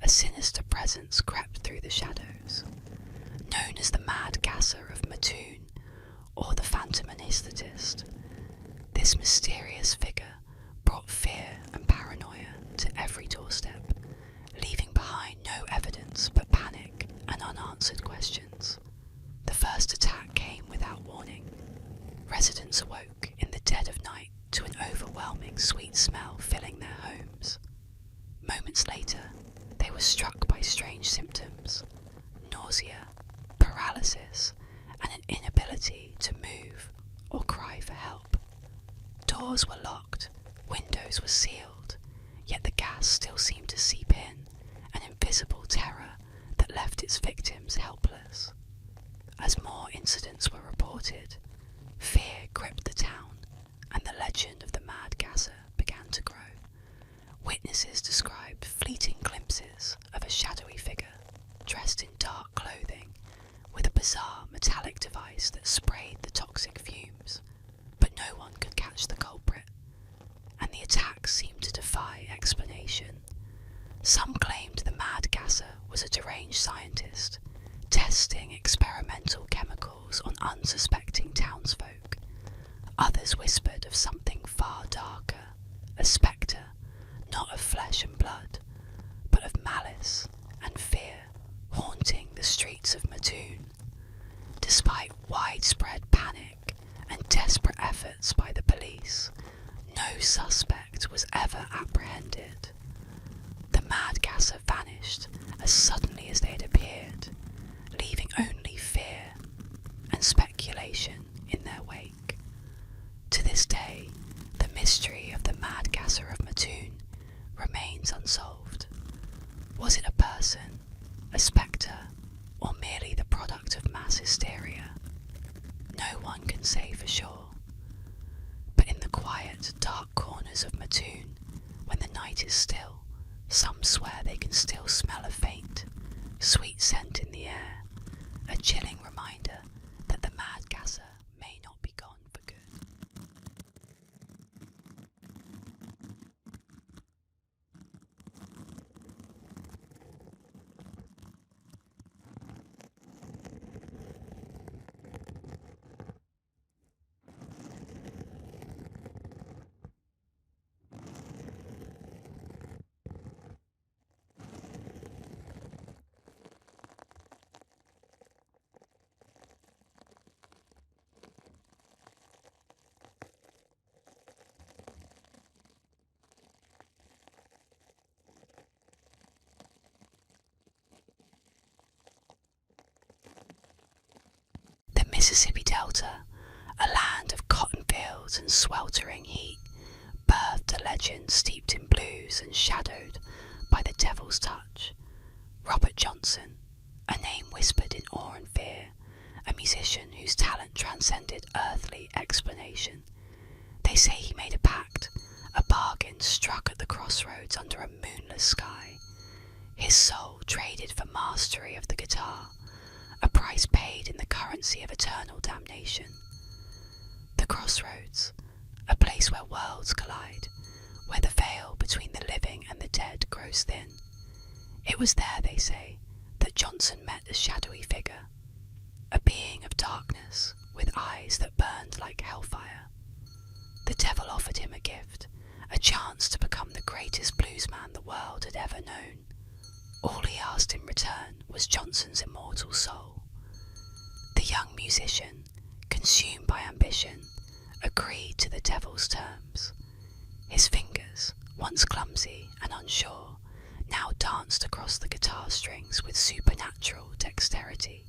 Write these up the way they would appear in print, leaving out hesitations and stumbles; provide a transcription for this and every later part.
a sinister presence crept through the shadows. Known as the Mad Gasser of Mattoon, or the Phantom Anesthetist, this mysterious figure brought fear and paranoia to every doorstep, leaving behind no evidence but panic and unanswered questions. The first attack came without warning. Residents awoke in the dead of night to an overwhelming sweet smell filling their homes. Moments later, they were struck by strange symptoms: nausea, paralysis, and an inability to move or cry for help. Doors were locked, windows were sealed, yet the gas still seemed to seep in, an invisible terror that left its victims helpless. As more incidents were reported, fear gripped the town, and the legend of the Mad Gasser began to grow. Witnesses described fleeting glimpses of a shadowy figure dressed in dark clothing with a bizarre metallic device that sprayed the toxic fumes, but no one could catch the culprit, and the attacks seemed to defy explanation. Some claimed the Mad Gasser was a deranged scientist, testing experimental chemicals on unsuspecting townsfolk. Others whispered of something far darker, a spectre, not of flesh and blood, but of malice and fear haunting the streets of Mattoon. Despite widespread panic and desperate efforts by the police, no suspect was ever apprehended. The Mad Gasser vanished as suddenly as they had appeared, leaving only fear and speculation in their wake. To this day, the mystery of the Mad Gasser of Mattoon remains unsolved. Was it a person, a spectre, or merely the product of mass hysteria? No one can say for sure. But in the quiet, dark corners of Mattoon, when the night is still, some swear they can still smell a faint, sweet scent in the air, a chilling reminder that the Mad Gasser may not be gone for good. Mississippi Delta, a land of cotton fields and sweltering heat, birthed a legend steeped in blues and shadowed by the devil's touch. Robert Johnson, a name whispered in awe and fear, a musician whose talent transcended earthly explanation. They say he made a pact, a bargain struck at the crossroads under a moonless sky. His soul traded for mastery of the guitar, a price paid in the currency of eternal damnation. The crossroads, a place where worlds collide, where the veil between the living and the dead grows thin. It was there, they say, that Johnson met a shadowy figure, a being of darkness with eyes that burned like hellfire. The devil offered him a gift, a chance to become the greatest bluesman the world had ever known. All he asked in return was Johnson's immortal soul. The young musician, consumed by ambition, agreed to the devil's terms. His fingers, once clumsy and unsure, now danced across the guitar strings with supernatural dexterity.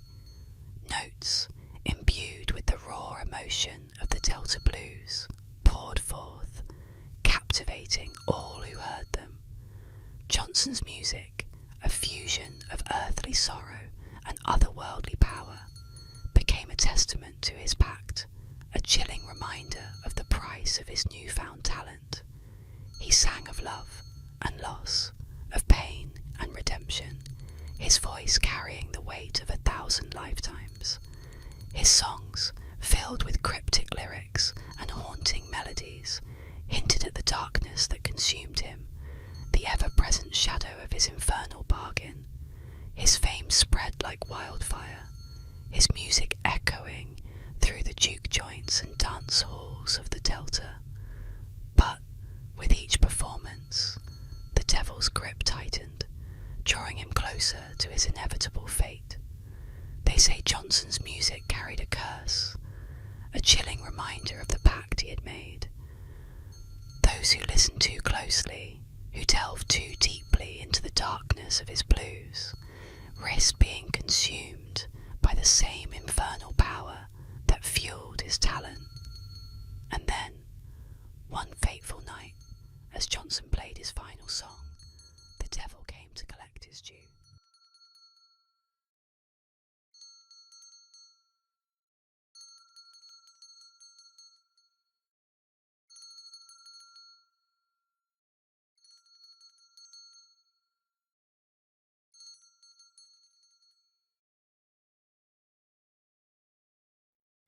Notes, imbued with the raw emotion of the Delta blues, poured forth, captivating all who heard them. Johnson's music, a fusion of earthly sorrow and otherworldly power, became a testament to his pact, a chilling reminder of the price of his newfound talent. He sang of love and loss, of pain and redemption, his voice carrying the weight of 1,000 lifetimes. His songs, filled with cryptic lyrics and haunting melodies, hinted at the darkness that consumed him, the ever-present shadow of his infernal bargain. His fame spread like wildfire, his music echoing through the juke joints and dance halls of the Delta. But with each performance, the devil's grip tightened, drawing him closer to his inevitable fate. They say Johnson's music carried a curse, a chilling reminder of the pact he had made. Those who listened too closely, who delved too deeply into the darkness of his blues, risked being consumed by the same infernal power that fueled his talent. And then, one fateful night, as Johnson played his final song, the devil came to collect his due.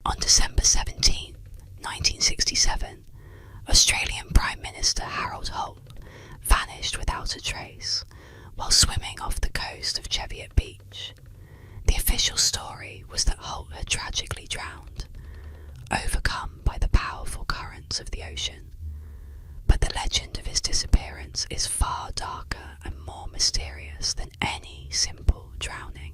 On December 17, 1967, Australian Prime Minister Harold Holt vanished without a trace while swimming off the coast of Cheviot Beach. The official story was that Holt had tragically drowned, overcome by the powerful currents of the ocean. But the legend of his disappearance is far darker and more mysterious than any simple drowning.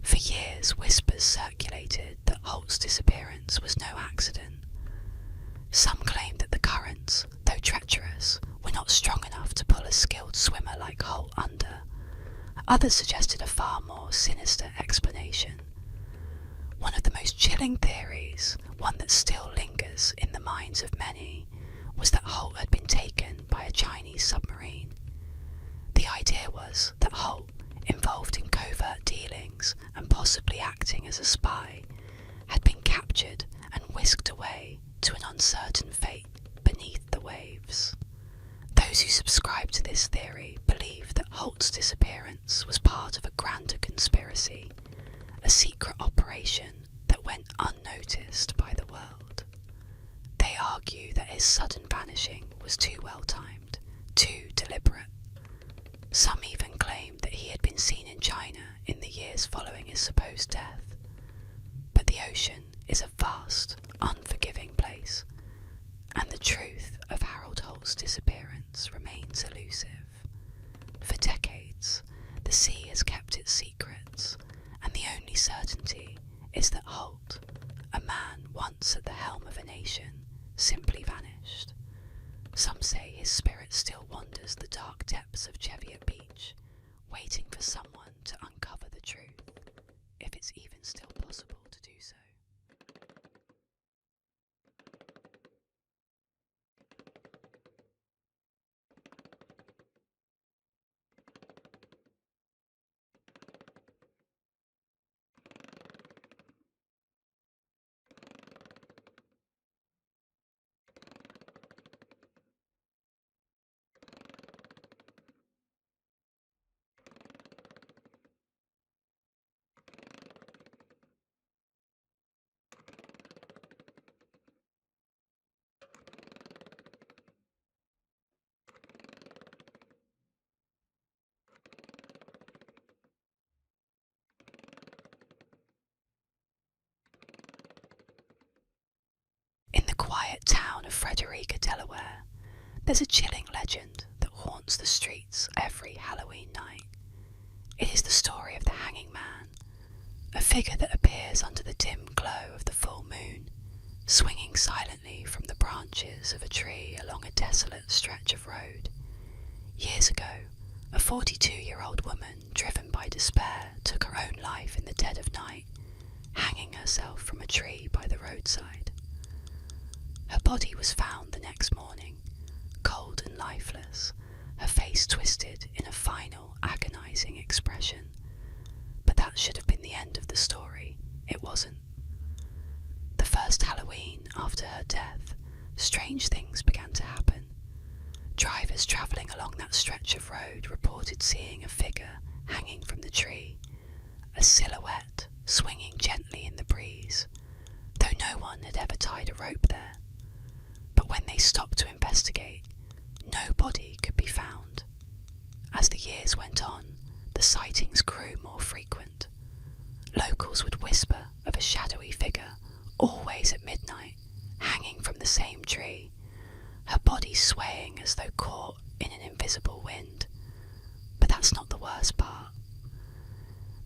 For years, whispers circulated that Holt's disappearance was no accident. Some claimed that the currents, though treacherous, were not strong enough to pull a skilled swimmer like Holt under. Others suggested a far more sinister explanation. One of the most chilling theories, one that still lingers in the minds of many, was that Holt had been taken by a Chinese submarine. The idea was that Holt, involved in covert dealings and possibly acting as a spy, had been captured and whisked away to an uncertain fate beneath the waves. Those who subscribe to this theory believe that Holt's disappearance was part of a grander conspiracy, a secret operation that went unnoticed by the world. They argue that his sudden vanishing was too well timed, too deliberate. Some even claim that he had been seen in China in the years following his supposed death. But the ocean is a vast, unforgiving place, and the truth of Harold Holt's disappearance remains elusive. For decades, the sea has kept its secrets, and the only certainty is that Holt, a man once at the helm of a nation, simply vanished. Some say his spirit still wanders the dark depths of Cheviot Beach, waiting for someone to uncover the truth, if it's even still possible to do so. In the quiet town of Frederica, Delaware, there's a chilling legend that haunts the streets every Halloween night. It is the story of the Hanging Man, a figure that appears under the dim glow of the full moon, swinging silently from the branches of a tree along a desolate stretch of road. Years ago, a 42-year-old woman driven by despair took her own life in the dead of night, hanging herself from a tree by the roadside. Her body was found the next morning, cold and lifeless, her face twisted in a final, agonizing expression. But that should have been the end of the story. It wasn't. The first Halloween after her death, strange things began to happen. Drivers travelling along that stretch of road reported seeing a figure hanging from the tree, a silhouette swinging gently in the breeze, though no one had ever tied a rope there. But when they stopped to investigate, no body could be found. the same tree, her body swaying as though caught in an invisible wind. But that's not the worst part.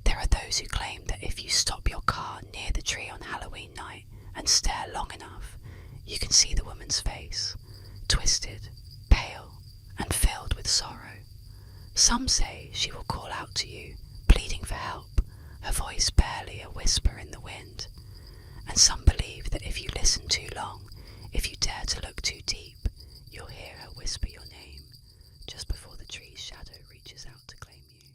There are those who claim that if you stop your car near the tree on Halloween night and stare long enough, you can see the woman's face, twisted, pale, and filled with sorrow. Some say she will call out to you, pleading for help, her voice barely a whisper in the wind. And some believe that if you listen too long, if you dare to look too deep, you'll hear her whisper your name just before the tree's shadow reaches out to claim you.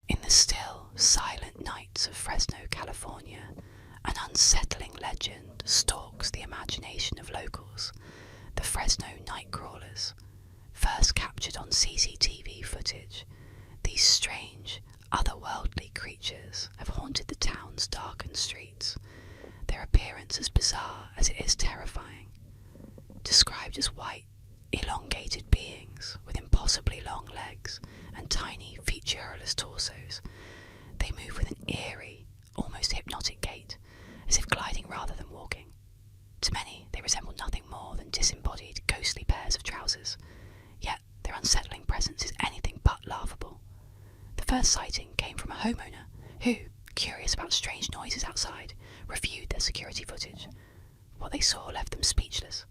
In the still, silent nights of Fresno, California, an unsettling legend stalks the imagination of locals, the Fresno Nightcrawlers. First captured on CCTV footage, these strange, otherworldly creatures have haunted the town's darkened streets, their appearance as bizarre as it is terrifying. Described as white, elongated beings with impossibly long legs and tiny, featureless torsos, they move with an eerie, almost hypnotic gait, as if gliding rather than walking. To many, they resemble nothing more than disembodied, ghostly pairs of trousers, yet their unsettling presence is anything but laughable. The first sighting came from a homeowner who, curious about strange noises outside, reviewed their security footage. What they saw left them speechless.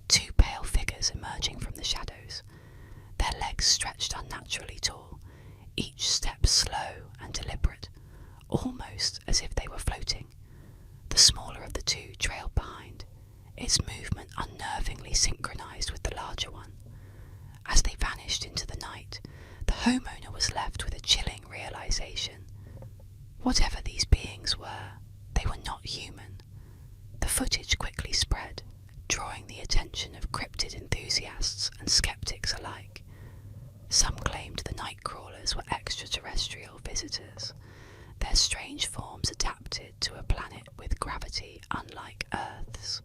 Two pale figures emerging from the shadows, their legs stretched unnaturally tall, each step slow and deliberate, almost as if they were floating. The smaller of the two trailed behind, its movement unnervingly synchronized with the larger one. As they vanished into the night, the homeowner was left with a chilling realization. Whatever these beings were, they were not human. The footage quickly spread, drawing the attention of cryptid enthusiasts and skeptics alike. Some claimed the Nightcrawlers were extraterrestrial visitors, their strange forms adapted to a planet with gravity unlike Earth's.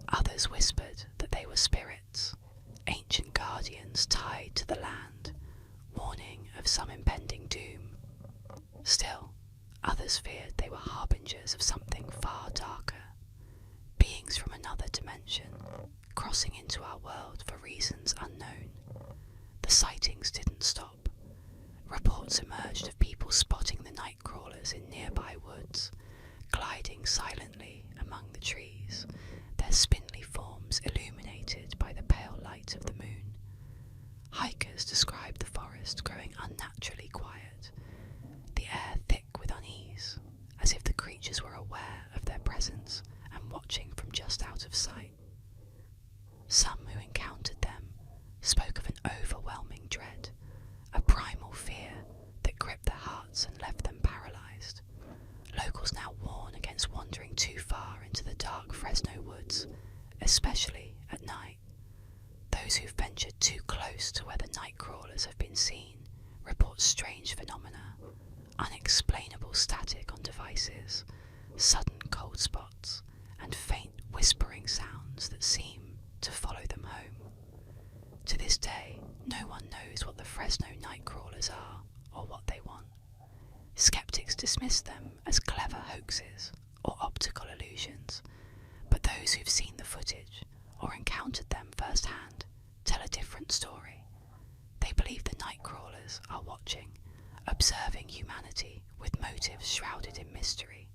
Others whispered that they were spirits, ancient guardians tied to the land, warning of some impending doom. Still, others feared they were harbingers of something far darker, beings from another dimension, crossing into our world for reasons unknown. The sightings didn't stop. Reports emerged of people spotting the Nightcrawlers in nearby woods, gliding silently among the trees, their spindly forms illuminated by the pale light of the moon. Hikers described the forest growing unnaturally quiet, the air thick with unease, as if the creatures were aware of their presence and watching from just out of sight. Some who encountered them spoke of an overwhelming dread, a primal fear that gripped their hearts and left them paralyzed. Locals now warn against wandering too far into the dark Fresno woods, especially at night. Those who've ventured too close to where the Nightcrawlers have been seen report strange phenomena, unexplainable static on devices, sudden cold spots, and faint whispering sounds that seem to follow them home. To this day, no one knows what the Fresno Nightcrawlers are or what they want. Skeptics dismiss them as clever hoaxes or optical illusions, but those who've seen the footage or encountered them firsthand tell a different story. They believe the Nightcrawlers are watching, observing humanity motives shrouded in mystery.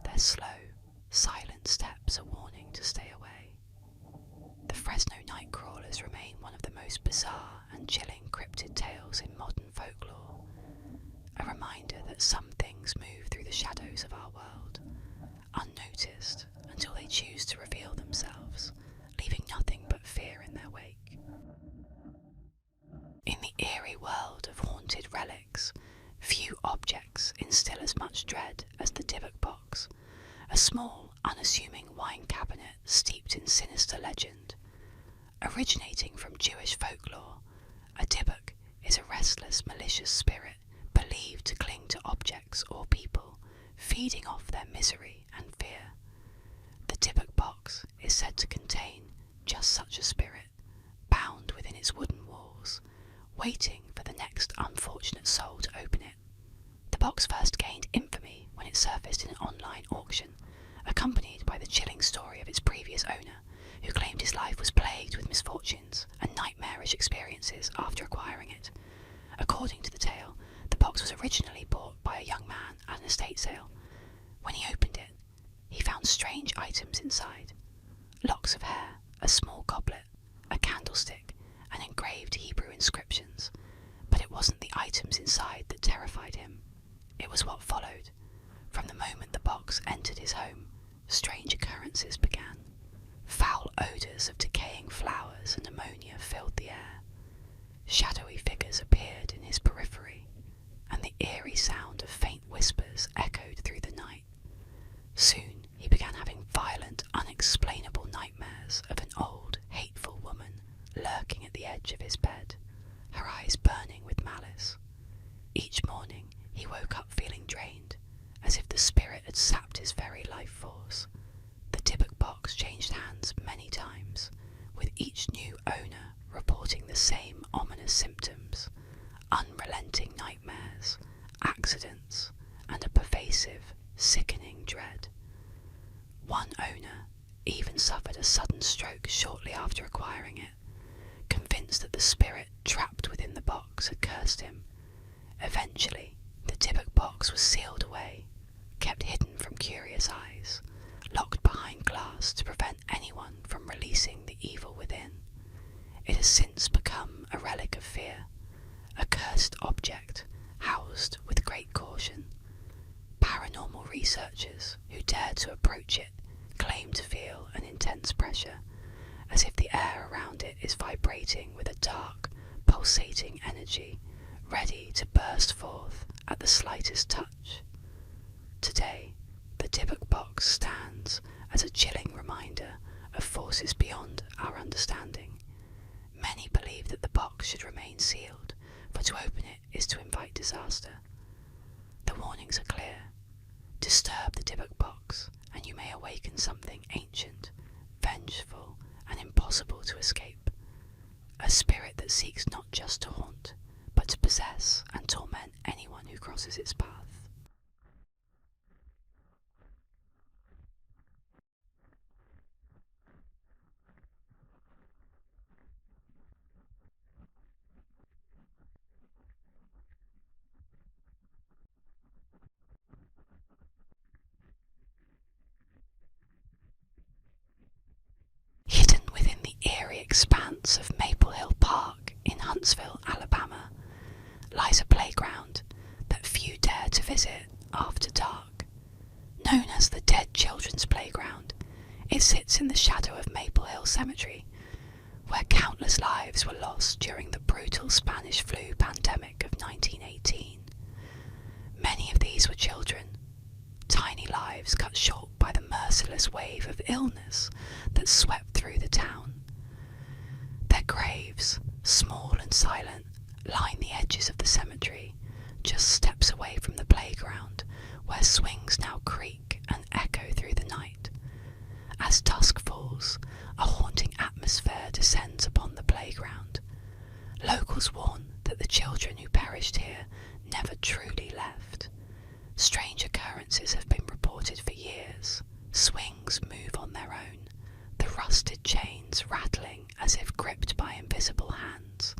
Their slow, silent steps a warning to stay away. The Fresno night crawlers remain one of the most bizarre and chilling cryptid tales in modern folklore, a reminder that some things move through the shadows of our world, unnoticed until they choose to reveal themselves, leaving nothing but fear in their wake. In the eerie world of haunted relics, few objects instill as much dread as the Dybbuk box, a small, unassuming wine cabinet steeped in sinister legend. Originating from Jewish folklore, a Dybbuk is a restless, malicious spirit believed to cling to objects or people, feeding off their misery and fear. The Dybbuk box is said to contain just such a spirit, bound within its wooden walls, waiting for the next unfortunate soul to open it. The box first gained infamy when it surfaced in an online auction, accompanied by the chilling story of its previous owner, who claimed his life was plagued with misfortunes and nightmarish experiences after acquiring it. According to the tale, the box was originally bought by a young man at an estate sale. When he opened it, he found strange items inside: locks of hair, a small goblet, a candlestick, and engraved Hebrew inscriptions. But it wasn't the items inside that terrified him. It was what followed. From the moment the box entered his home, strange occurrences began. Foul odours of decaying flowers and ammonia filled the air. Shadowy figures appeared in his periphery, and the eerie sound of faint whispers echoed through the night. Soon he began having violent, unexplainable nightmares of an old, hateful woman lurking at the edge of his bed, her eyes burning with malice. Each morning he woke up feeling drained, as if the spirit had sapped his very life force. The Dybbuk box changed hands many times, with each new owner reporting the same ominous symptoms: unrelenting nightmares, accidents, and a pervasive, sickening dread. One owner even suffered a sudden stroke shortly after acquiring it, convinced that the spirit trapped within the box had cursed him. Eventually, the Dybbuk box was sealed away, kept hidden from curious eyes, locked behind glass to prevent anyone from releasing the evil within. It has since become a relic of fear, a cursed object housed with great caution. Paranormal researchers who dare to approach it claim to feel an intense pressure, as if the air around it is vibrating with a dark, pulsating energy, ready to burst forth at the slightest touch. Today, the Dybbuk box stands as a chilling reminder of forces beyond our understanding. Many believe that the box should remain sealed, for to open it is to invite disaster. The warnings are clear. Disturb the Dybbuk box, and you may awaken something ancient, vengeful, and impossible to escape. A spirit that seeks not just to haunt, but to possess and torment anyone who crosses its path. Hidden within the eerie expanse of Maple Hill Park in Huntsville, Alabama, lies a playground that few dare to visit after dark. Known as the Dead Children's Playground, it sits in the shadow of Maple Hill Cemetery, where countless lives were lost during the brutal Spanish flu pandemic of 1918. Many of these were children, tiny lives cut short by the merciless wave of illness that swept through the town. Their graves, small and silent, line the edges of the cemetery, just steps away from the playground, where swings now creak and echo through the night. As dusk falls, a haunting atmosphere descends upon the playground. Locals warn that the children who perished here never truly left. Strange occurrences have been reported for years. Swings move on their own, the rusted chains rattling as if gripped by invisible hands.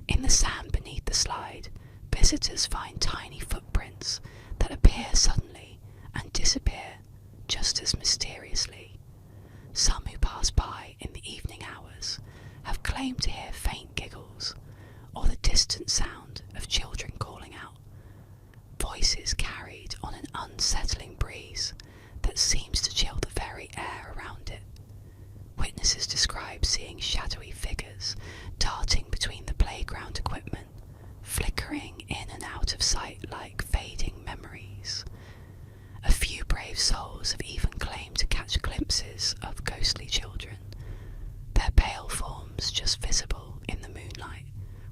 In the sand beneath the slide, visitors find tiny footprints voices carried on an unsettling breeze that seems to chill the very air around it. Witnesses describe seeing shadowy figures darting between the playground equipment, flickering in and out of sight like fading memories. A few brave souls have even claimed to catch glimpses of ghostly children, their pale forms just visible in the moonlight,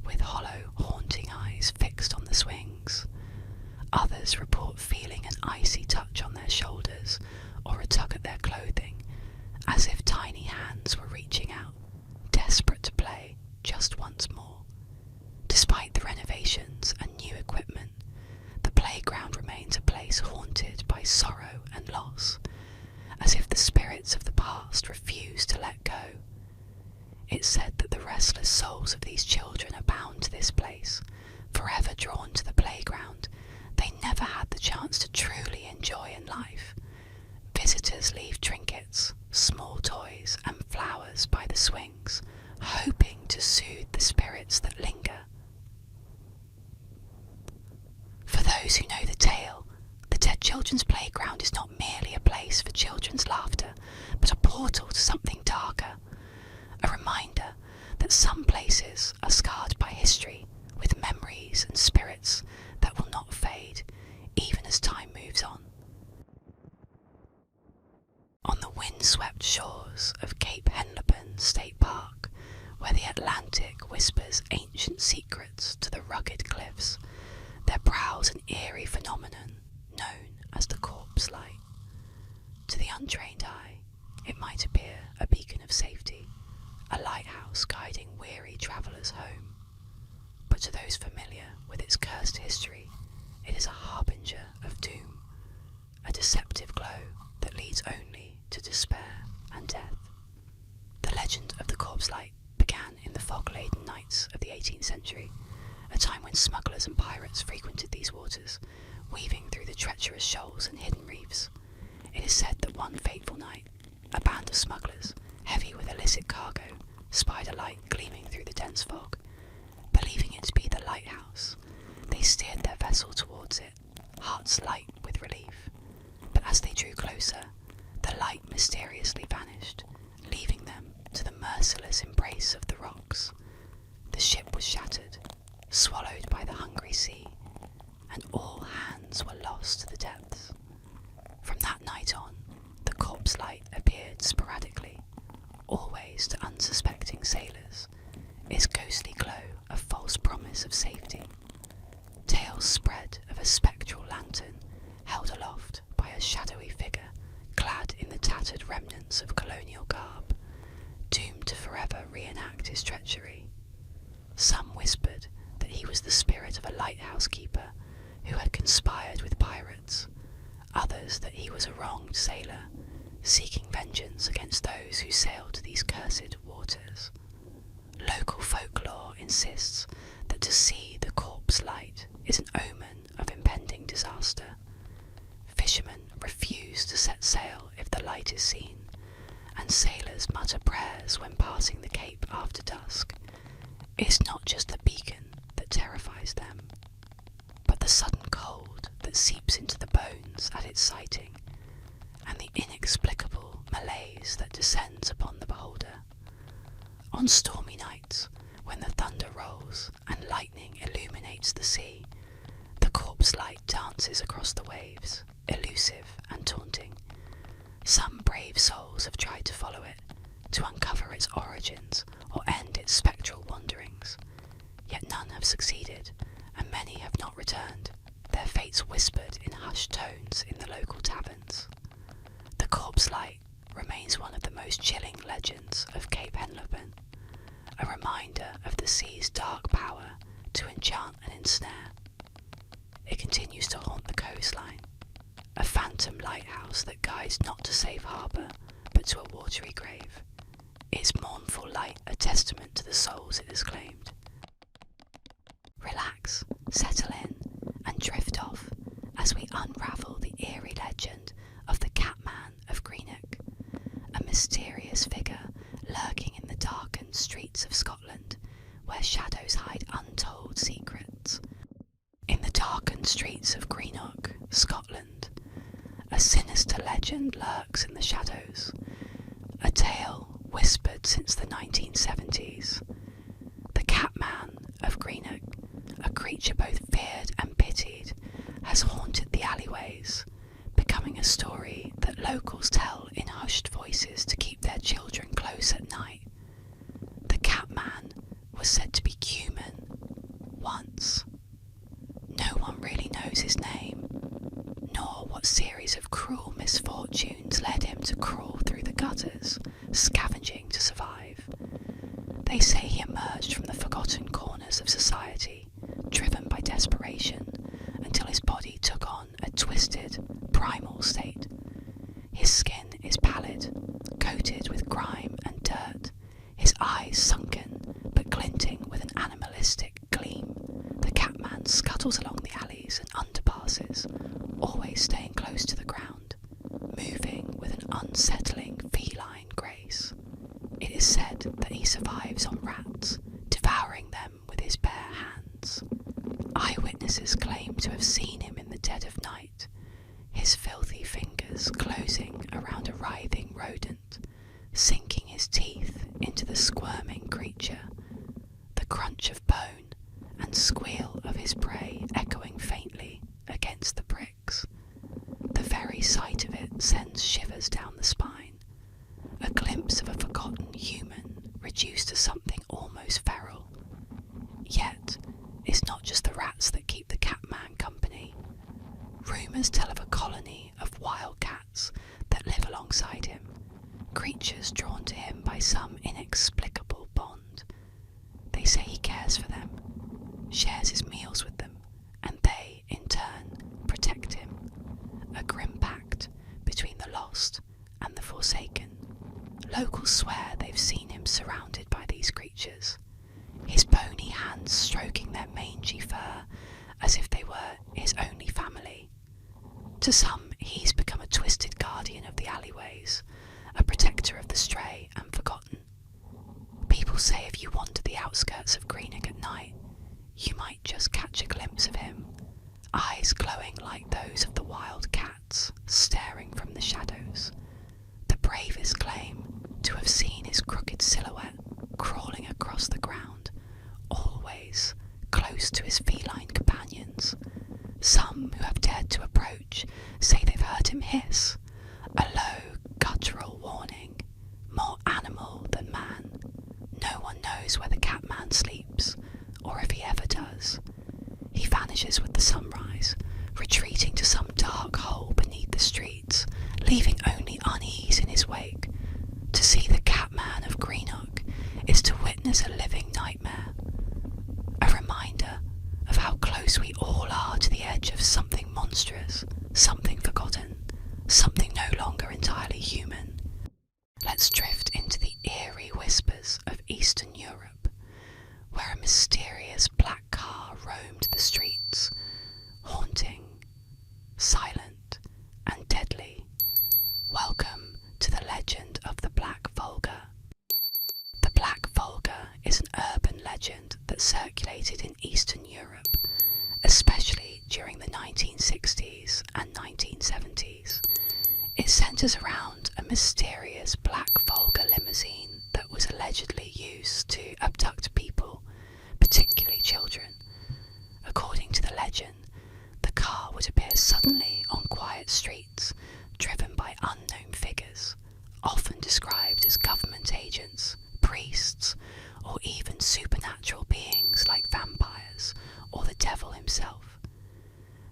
with hollow, haunting eyes fixed on the swings. Others report feeling an icy touch on their shoulders or a tug at their clothing, as if tiny hands were reaching out, desperate to play just once more. Despite the renovations and new equipment, the playground remains a place haunted by sorrow and loss, as if the spirits of the past refuse to let go. It's said that the restless souls of these children are bound to this place, forever drawn to the playground they never had the chance to truly enjoy in life. Visitors leave trinkets, small toys and flowers by the swings, hoping to soothe the spirits that linger. For those who know the tale, the Dead Children's Playground is not merely a place for children's laughter, but a portal to something darker. A reminder that some places are scarred by history, with memories and spirits that will not fade, even as time moves on. On the windswept shores of Cape Henlopen State Park, where the Atlantic whispers ancient secrets to the rugged cliffs, there prowls an eerie phenomenon known as the corpse light. To the untrained eye, it might appear a beacon of safety, a lighthouse guiding weary travellers home. But to those familiar with its cursed history, it is a harbinger of doom, a deceptive glow that leads only to despair and death. The legend of the corpse light began in the fog-laden nights of the 18th century, a time when smugglers and pirates frequented these waters, weaving through the treacherous shoals and hidden reefs. It is said that one fateful night, a band of smugglers, heavy with illicit cargo, spied a light gleaming through the dense fog. Believing it to be the lighthouse, they steered their vessel towards it, hearts light with relief. But as they drew closer, the light mysteriously vanished, leaving them to the merciless embrace of the rocks. The ship was shattered, swallowed by the hungry sea, and all hands were lost to the depths. From that night on, the corpse light appeared sporadically, always to unsuspecting sailors, its ghostly glow a false promise of safety. Tales spread of a spectral lantern held aloft by a shadowy figure clad in the tattered remnants of colonial garb, doomed to forever reenact his treachery. Some whispered that he was the spirit of a lighthouse keeper who had conspired with pirates, others that he was a wronged sailor, seeking vengeance against those who sailed these cursed waters. Local folklore insists that to see the corpse light is an omen of impending disaster. Fishermen refuse to set sail if the light is seen, and sailors mutter prayers when passing the cape after dusk. It's not just the beacon that terrifies them, but the sudden cold that seeps into the bones at its sighting, and the inexplicable malaise that descends upon the beholder. On stormy nights, when the thunder rolls and lightning illuminates the sea, the corpse light dances across the waves, elusive and taunting. Some brave souls have tried to follow it, to uncover its origins or end its spectral wanderings, yet none have succeeded, and many have not returned, their fates whispered in hushed tones in the local taverns. The corpse light remains one of the most chilling legends of Cape Henlopen, a reminder of the sea's dark power to enchant and ensnare. It continues to haunt the coastline, a phantom lighthouse that guides not to safe harbour, but to a watery grave, its mournful light a testament to the souls it has claimed. Relax, settle in, and drift off as we unravel the eerie legend of the Catman of Greenock, a mysterious figure lurking in the darkened streets of Scotland, where shadows hide untold secrets. In the darkened streets of Greenock, a sinister legend lurks in the shadows, a tale whispered since the 1970s. The Catman of Greenock, a creature both feared and pitied, has haunted the alleyways, becoming a story that locals tell in hushed voices to keep their children close at night. The Catman was said to be human once. No one really knows his name, nor what series of cruel misfortunes led him to crawl through the gutters, scavenging to survive. They say he emerged from the forgotten corners of society, driven by desperation, until his body took on a twisted, primal state. His skin is pallid, coated with grime and dirt, his eyes sunken, but glinting with an animalistic gleam. The Catman scuttles along the alleys and underpasses, always staying close to the ground, moving with an unsettling feline grace. It is said that he survives on rats, devouring them with his bare hands. Eyewitnesses claim to have seen him in the dead of night, his filthy fingers closing around a writhing rodent, sinking his teeth into the squirming creature, the crunch of bone and squeal of his prey echoing faintly against the bricks. The very sight of it sends shivers down the spine, a glimpse of a forgotten human reduced to something almost feral. Yet, it's not just the rats that keep the Catman company. Rumours tell of a colony of wild cats that live alongside him, creatures drawn to him by some inexplicable bond. They say he cares for them, shares his meals with them, and they, in turn, protect him. A grim pact between the lost and the forsaken. Locals swear they've seen him surrounded by these creatures, his bony hands stroking their mangy fur as if they were his only family. To some, he's become a twisted guardian of the alleyways, a protector of the stray and forgotten. People say if you wander the outskirts of Greenock at night, you might just catch a glimpse of him, eyes glowing like those of the wild cats, staring from the shadows. The bravest claim to have seen his crooked silhouette crawling across the ground, always close to his feline companions. Some who have dared to approach say they've heard him hiss, a low, guttural warning, more animal than man. No one knows where the Catman sleeps, or if he ever does. He vanishes with the sunrise, retreating to some dark hole beneath the streets, leaving only unease in his wake. To see the Catman of Greenock is to witness a living nightmare, a reminder of how close we all are to the edge of something monstrous, something forgotten, something no longer entirely human. Let's drift into the eerie whispers of Eastern Europe, where a mysterious black car roamed the streets, haunting, silent, and deadly. Welcome to the legend of the Black Volga. The Black Volga is an urban legend that circulated in Eastern Europe, especially during the 1960s and 1970s. It centres around a mysterious black Volga limousine that was allegedly used to abduct people, particularly children. According to the legend, the car would appear suddenly on quiet streets, driven by unknown figures, often described as government agents, priests, or even supernatural beings like vampires or the devil himself.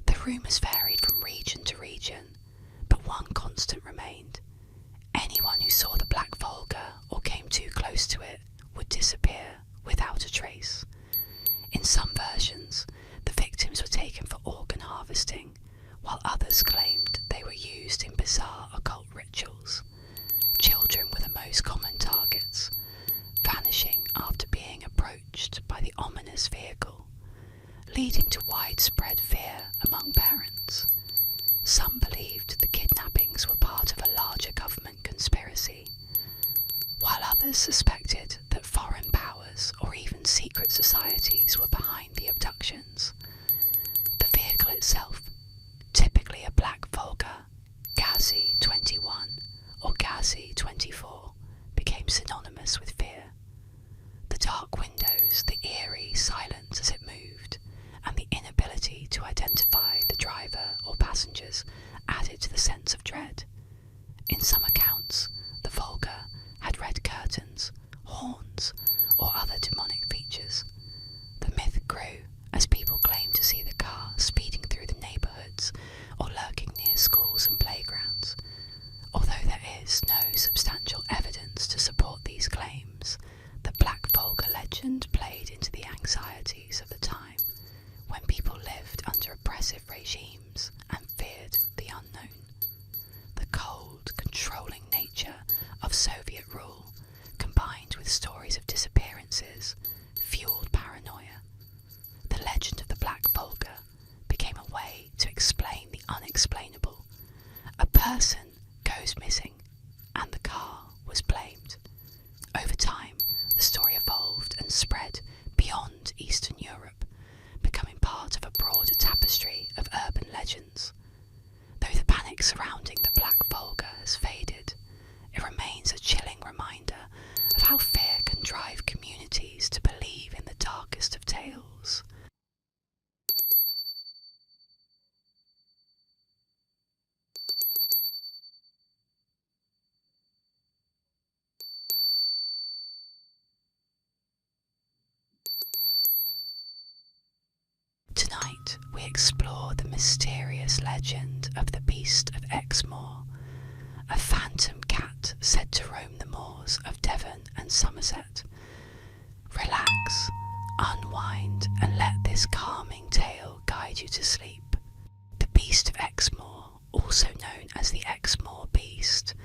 The rumours varied from region to region, but one constant remained. Anyone who saw the Black Volga or came too close to it would disappear without a trace. In some versions, the victims were taken for organ harvesting, while others claimed they were used in bizarre occult rituals. Children were the most common targets, vanishing after being approached by the ominous vehicle, leading to widespread fear among parents. Some believed the kidnappings were part of a larger government conspiracy, while others suspected that foreign powers or even secret societies were behind the abductions. The vehicle itself, typically a black Volga, passengers added to the sense of dread. In some accounts, the Volga had red curtains, horns, or other demonic features. The myth grew as people claimed to see the car speeding through the neighbourhoods or lurking near schools and playgrounds. Although there is no substantial evidence to support these claims, the Black Volga legend played into the anxieties of the time when people lived under oppressive regimes and feared the unknown. The cold, controlling nature of Soviet rule, combined with stories of disappearances, fueled paranoia. The legend of the Black Volga became a way to explain the unexplainable. A person goes missing, and the car was blamed. Over time, the story evolved and spread beyond Eastern Europe, becoming part of a broader tapestry of urban legends. Though the panic surrounding the Black Volga has faded, it remains a chilling reminder of how fear can drive communities to believe in the darkest of tales. Tonight, we explore the mysterious legend of the Beast of Exmoor, a phantom cat said to roam the moors of Devon and Somerset. Relax, unwind, and let this calming tale guide you to sleep. The Beast of Exmoor, also known as the Exmoor Beast,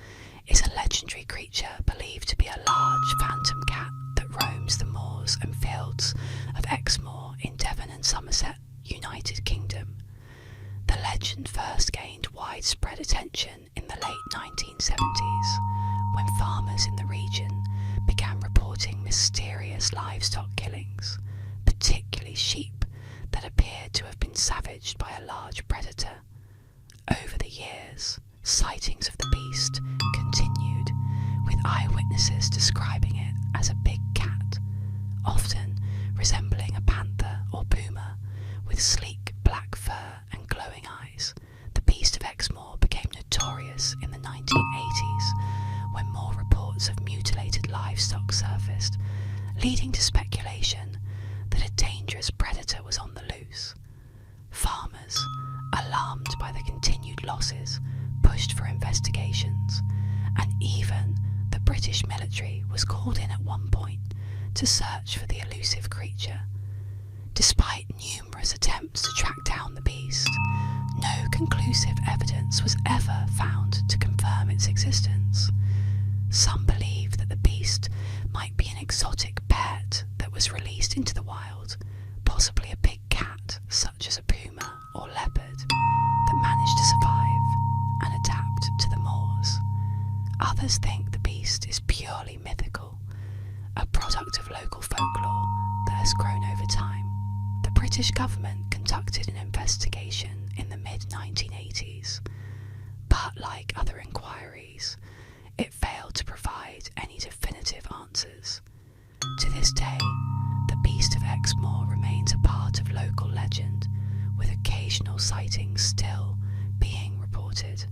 is a legendary creature believed to be a large phantom cat that roams the moors and fields of Exmoor in Devon and Somerset, United Kingdom. The legend first gained widespread attention in the late 1970s, when farmers in the region began reporting mysterious livestock killings, particularly sheep that appeared to have been savaged by a large predator. Over the years, sightings of the beast continued, with eyewitnesses describing it as a big cat, often resembling a panther or puma, with sleek black fur and glowing eyes. The Beast of Exmoor became notorious in the 1980s, when more reports of mutilated livestock surfaced, leading to speculation that a dangerous predator was on the loose. Farmers, alarmed by the continued losses, pushed for investigations, and even the British military was called in at one point to search for the elusive creature. Despite numerous attempts to track down the beast, no conclusive evidence was ever found to confirm its existence. Some believe that the beast might be an exotic pet that was released into the wild, possibly a big cat such as a puma or leopard that managed to survive and adapt to the moors. Others think the beast is purely mythical, a product of local folklore that has grown over time. The British government conducted an investigation in the mid-1980s, but like other inquiries, it failed to provide any definitive answers. To this day, the Beast of Exmoor remains a part of local legend, with occasional sightings still being reported.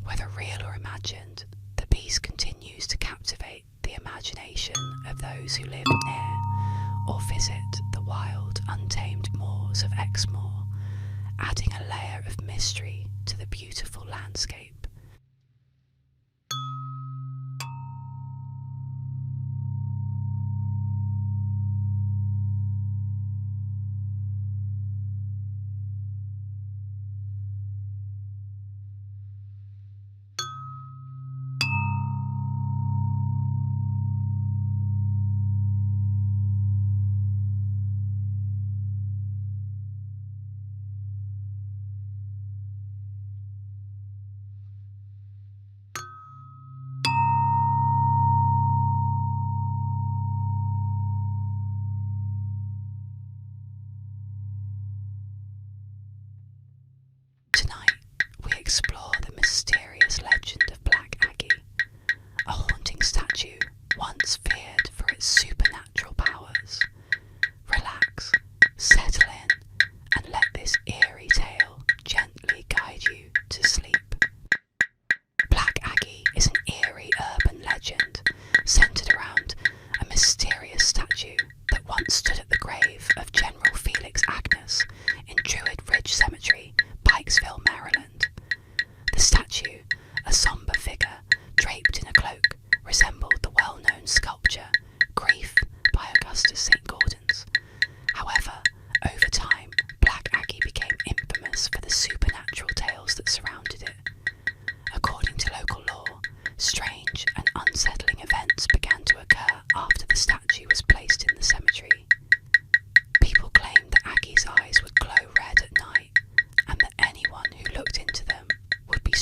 Whether real or imagined, the beast continues to captivate the imagination of those who live near or visit the wild, untamed moors of Exmoor, adding a layer of mystery to the beautiful landscape.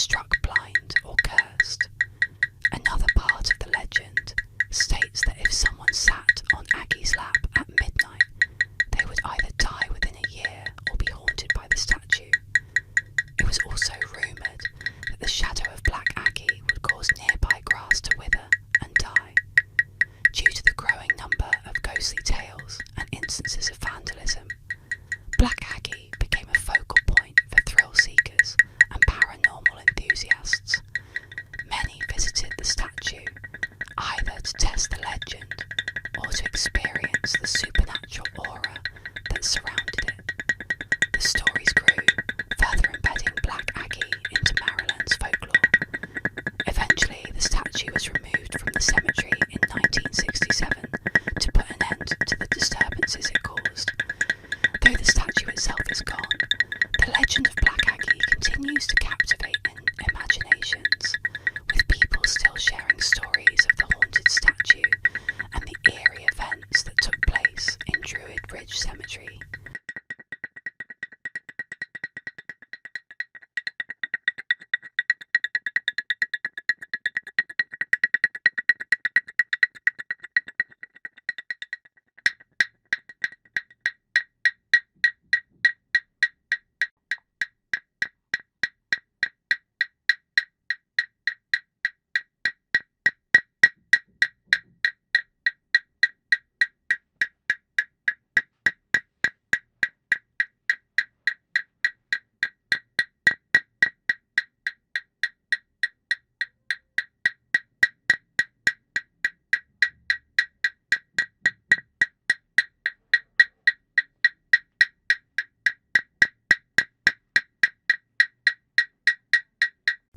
struck blind or cursed. Another part of the legend states that if someone sat on Aggie's lap at midnight, they would either die within a year or be haunted by the statue. It was also rumoured that the shadow of Black Aggie would cause nearby grass to wither and die. Due to the growing number of ghostly tales and instances of vandalism, Black Aggie became a focal point for thrill seekers and paranormal enthusiasts. Many visited the statue either to test the legend or to experience the supernatural aura that surrounded it. The stories grew, further embedding Black Aggie into Maryland's folklore. Eventually, the statue was removed from the cemetery in 1967 to put an end to the disturbances it caused. Though the statue itself is gone, the legend of Black Aggie continues to captivate imaginations, with people still sharing stories of the haunted statue and the eerie events that took place in Druid Ridge Cemetery.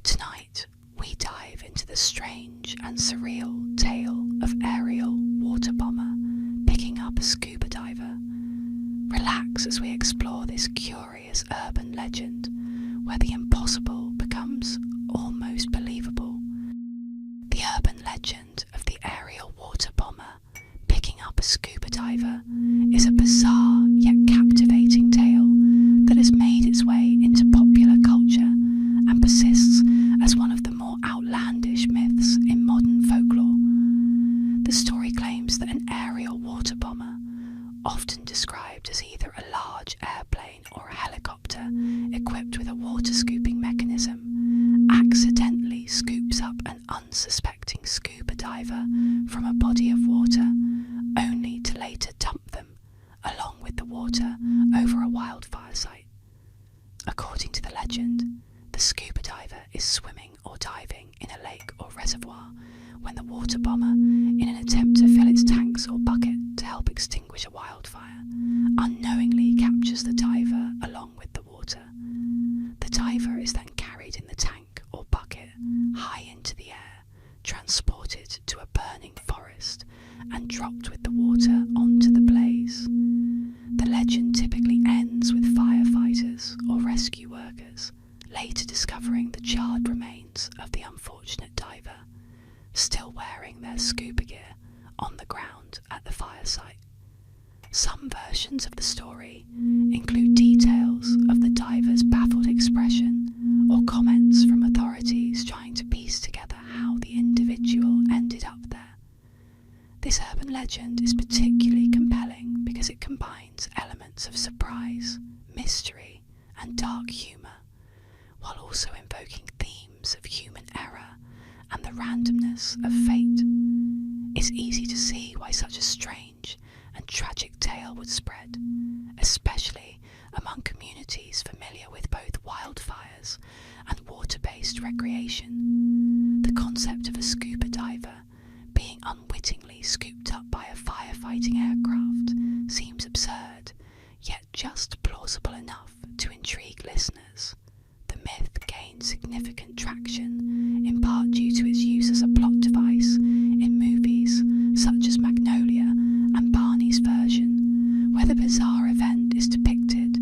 Tonight, we dive into the strange and surreal tale of aerial water bomber picking up a scuba diver. Relax as we explore this curious urban legend where the impossible becomes almost believable. The urban legend of the aerial water bomber picking up a scuba diver is a bizarre yet captivating tale that has made its way into popular culture and persists as one of the more outlandish myths in modern folklore. The story claims that an aerial water bomber, often described as either a large airplane or a helicopter equipped with a water scooping mechanism, accidentally scoops up an unsuspecting scuba diver from a body of water, only to later dump them, along with the water, over a wildfire site. According to the legend, the scuba diver is swimming or diving in a lake or reservoir when the water bomber, in an attempt to fill its tanks or bucket to help extinguish a wildfire, unknowingly captures the diver along with the water. The diver is then carried in the tank or bucket high into the air, transported to a burning forest, and dropped with the water onto the blaze. The legend typically ends with firefighters or rescue workers later discovering the charred remains of the unfortunate diver, still wearing their scuba gear, on the ground at the fire site. Some versions of the story include details of the diver's baffled expression or comments from authorities trying to piece together how the individual ended up there. This urban legend is particularly compelling because it combines elements of surprise, mystery, and dark humour, while also invoking themes of human error and the randomness of fate. It's easy to see why such a strange and tragic tale would spread, especially among communities familiar with both wildfires and water-based recreation. The concept of a scuba diver being unwittingly scooped up by a firefighting aircraft seems absurd, yet just plausible enough to intrigue listeners. The myth gained significant traction, in part due to its use as a plot device in movies such as Magnolia and Barney's version, where the bizarre event is depicted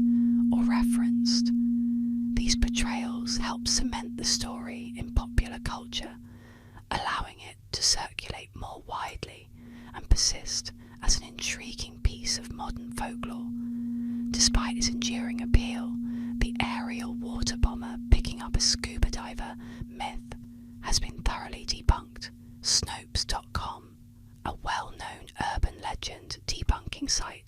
or referenced. These portrayals help cement the story in popular culture, allowing it to circulate more widely and persist as an intriguing piece of modern folklore. Despite its enduring appeal, the area aerial water bomber picking up a scuba diver myth has been thoroughly debunked. Snopes.com, a well-known urban legend debunking site,